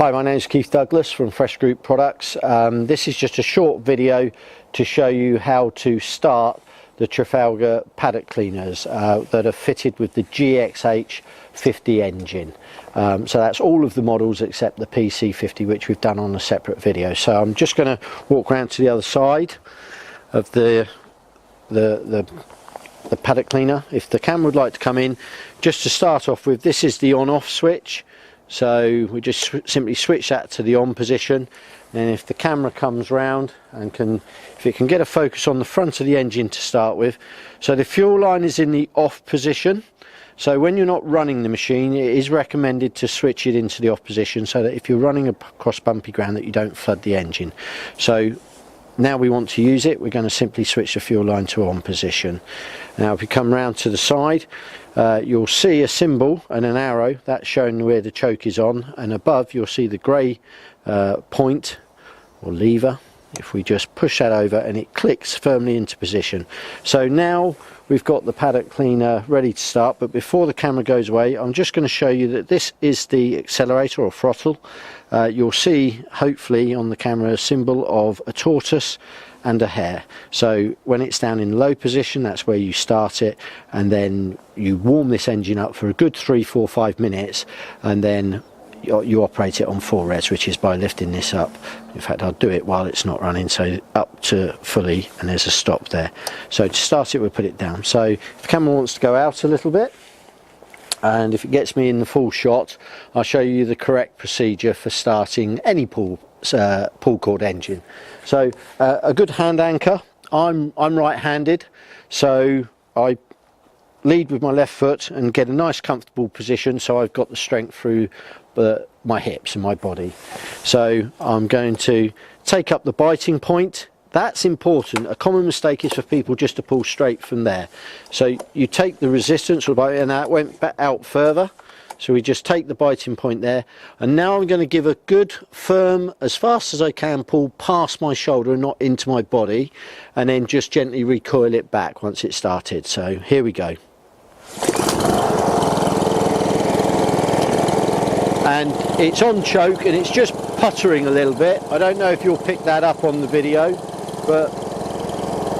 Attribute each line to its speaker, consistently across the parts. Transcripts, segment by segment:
Speaker 1: Hi, my name is Keith Douglas from Fresh Group Products. This is just a short video to show you how to start the Trafalgar Paddock Cleaners that are fitted with the GXH50 engine. So that's all of the models except the PC50, which we've done on a separate video. So I'm just going to walk around to the other side of the paddock cleaner. If the camera would like to come in, just to start off with, this is the on-off switch. So we just simply switch that to the on position, and if the camera comes round and if it can get a focus on the front of the engine to start with. So the fuel line is in the off position, so when you're not running the machine, it is recommended to switch it into the off position so that if you're running across bumpy ground that you don't flood the engine. So now we want to use it, we're going to simply switch the fuel line to on position. Now if we come round to the side, you'll see a symbol and an arrow that's showing where the choke is on, and above you'll see the grey point or lever. If we just push that over and it clicks firmly into position. So now we've got the paddock cleaner ready to start, but before the camera goes away, I'm just going to show you that this is the accelerator or throttle. You'll see hopefully on the camera a symbol of a tortoise and a hare. So when it's down in low position, that's where you start it, and then you warm this engine up for a good 3, 4, 5 minutes, and then you operate it on full res, which is by lifting this up. In fact, I'll do it while it's not running, so up to fully, and there's a stop there. So to start it, we'll put it down. So if the camera wants to go out a little bit, and if it gets me in the full shot, I'll show you the correct procedure for starting any pull cord engine. So a good hand anchor. I'm right-handed, so I lead with my left foot and get a nice comfortable position so I've got the strength through my hips and my body. So I'm going to take up the biting point. That's important. A common mistake is for people just to pull straight from there. So you take the resistance, and that went back out further. So we just take the biting point there, and now I'm going to give a good firm, as fast as I can, pull past my shoulder and not into my body, and then just gently recoil it back once it's started. So here we go. And it's on choke and it's just puttering a little bit. I don't know if you'll pick that up on the video, but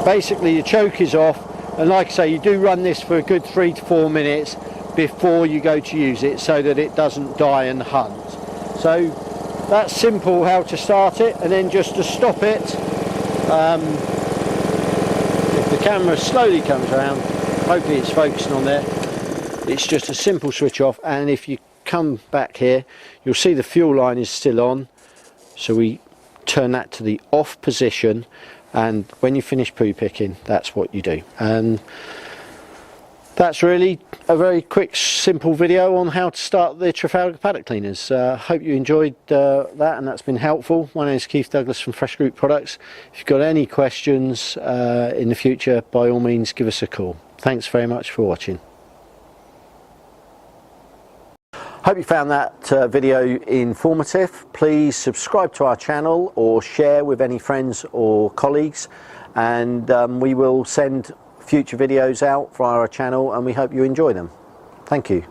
Speaker 1: basically the choke is off, and like I say, you do run this for a good 3 to 4 minutes before you go to use it so that it doesn't die and hunt. So that's simple how to start it, and then just to stop it, if the camera slowly comes around, hopefully it's focusing on there, it's just a simple switch off. And if you come back here, you'll see the fuel line is still on, so we turn that to the off position, and when you finish poo picking, that's what you do. And that's really a very quick, simple video on how to start the Trafalgar Paddock Cleaners. Hope you enjoyed that, and that's been helpful. My name is Keith Douglas from Fresh Group Products. If you've got any questions in the future, by all means give us a call. Thanks very much for watching. Hope you found that video informative. Please subscribe to our channel or share with any friends or colleagues, and we will send future videos out via our channel, and we hope you enjoy them. Thank you.